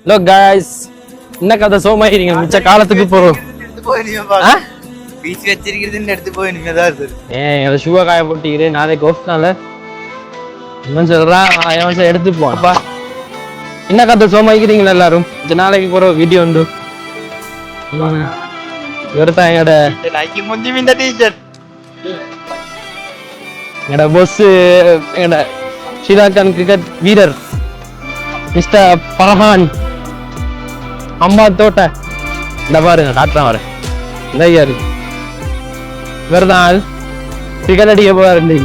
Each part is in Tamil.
Hello guys, என்ன கதை சோமாயிருங்க மிச்ச காலத்துக்கு போறோம். பீச் வச்சிருக்கிறது எடுத்து போய் இனிமேதான் இருக்கு. அதை ஷூவை காய போட்டிக்கிறேன் நாளைக்கு ஆஃப்னால இவன் சொல்றான் அவன் எடுத்து போப்பா. என்ன கதை சோமாயிருக்கீங்களா எல்லாரும்? மிச்ச நாளைக்கு போற வீடியோ உண்டு. இவர்தான் எங்கட boss எங்கட ஸ்ரீலங்கன் கிரிக்கெட் வீரர் மிஸ்டர் பரஹான் அம்மா தோட்ட இந்த பாருங்க காட்டுறேன் வரேன் இந்த ஐயாரு இவர்தான் கிரிக்கெட் அடிக்க போவாரு.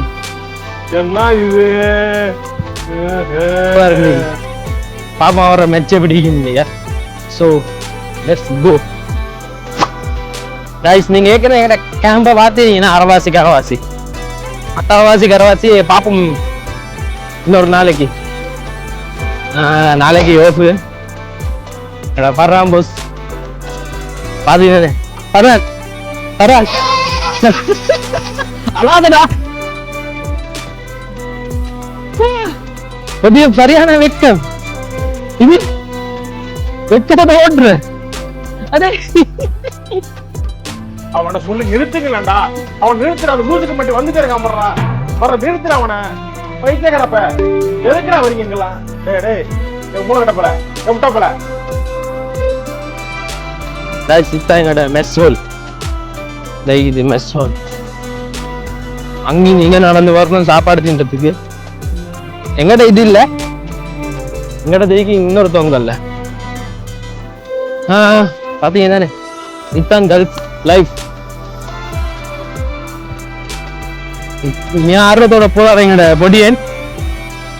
பாப்பா வர மெச்ச பிடிக்கும் இல்லையா? So let's go guys. நீங்க ஏற்கனவே எங்கட கேம்ப பார்த்தீங்கன்னா அரவாசி கரவாசி அட்டவாசி கரவாசி பாப்போம் இன்னொரு நாளைக்கு. நாளைக்கு ஓஃபு பர்றான் போஸ் பாத்தீங்க அல்லாதடா சரியான வெட்கம் இது வெட்கத்தை ஓடுற அதே அவனை சொல்லி நிறுத்துங்களா? அவன் நிறுத்துற அந்த மூச்சுக்கு மட்டும் வந்துட்டே இருக்கான் வர நிறுத்துற அவனை பைத்தியக்காரப்ப எதுக்குடா வரீங்களா? டேய் டேய் மூணு கட்டப்பல முட்டப்பல எங்கட மெஸ்ஸோல் இது மெஸ்ஸோல் அங்கேயும் நீங்க நடந்து வரணும் சாப்பாடு தின்றதுக்கு. எங்கட இது இல்ல எங்கட தேய்க்கு இன்னொருத்தவங்க இல்ல. பாத்தீங்க தானே இதுதான் கேர்ள்ஸ் லைஃப். நீ ஆர்வத்தோட போறாரு எங்கட பொடியன்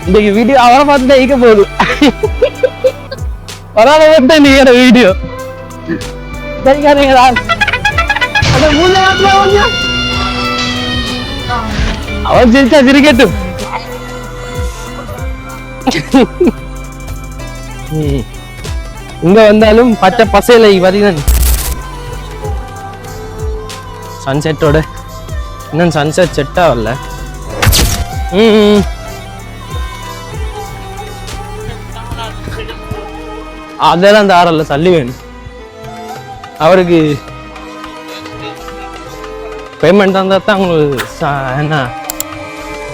இன்னைக்கு வீடியோ அவரை பார்த்து தான் ஈக்க போகுது. வராத நீங்க வீடியோ அவன் சிரிச்சா சிரிக்கட்டும். இங்க வந்தாலும் பச்சை பசையில பார்த்தீங்கன்னா சன்செட்டோட இன்னும் சன்செட் செட் ஆகல. அதெல்லாம் அந்த ஆறல்ல சல்லி வேணும் அவருக்கு பேமெண்ட் தந்தா தான் உங்களுக்கு என்ன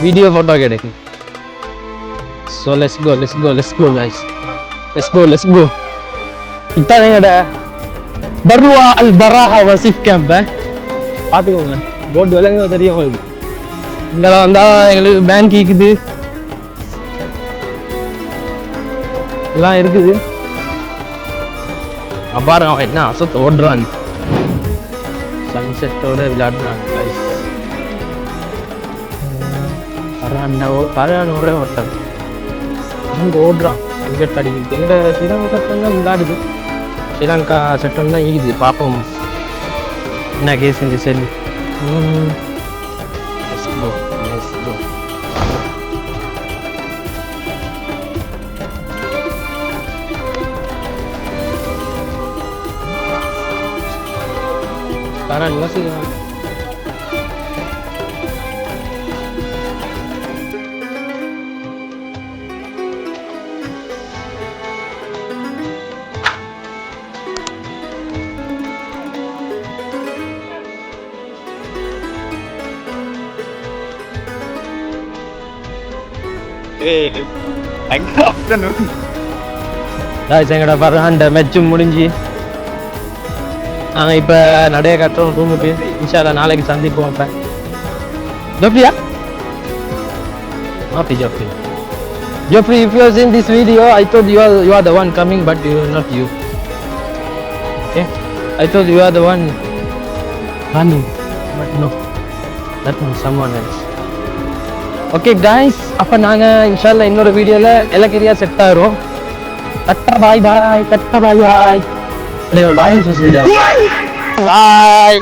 வீடியோ போட்டோ கிடைக்கும். So let's go let's go let's go guys let's go let's go. இதான் எங்கட பர்வா அல் பராஹா வசிஃப் கேம்ப் பார்த்துக்கோங்க. போர்டு விலங்கு தெரியும் உங்களுக்கு. இங்கே வந்தா எங்களுக்கு பேங்க் இருக்குது எல்லாம் இருக்குது. பாருங்க அவன் என்ன அசத்து ஓடுறான் சன்செட்டோட விளையாடுறான். ஒரே ஓட்டம் அங்கே ஓடுறான் கிரிக்கெட் அடிக்கிறது. எங்கள் ஸ்ரீலங்கா சட்டம் தான் விளையாடுது. ஸ்ரீலங்கா சட்டம் தான் ஈகுது. பார்ப்போம் என்ன கேஸ் இந்த சரி. Parah juga sih. afternoon. Guys, எங்கட பரஹாண்ட மேட்ச் முடிஞ்சு நாங்கள் இப்போ நடைய கட்டுறோம் ரூமுக்கு. இன்ஷால்லா நாளைக்கு சந்திப்போம். அப்போ ஜோப்ரியா Joffrey Joffrey, if you are in this video, I thought you are the one coming, but you are not you. Okay, I thought you are the one running, but no, that was someone else. Okay guys, அப்போ நாங்கள் இன்ஷால்லா இன்னொரு வீடியோவில் எல்லாம் சரியாக செட் ஆகிறோம். கட்டா பாய் பாய் கட்டா பாய் பாய். Bye.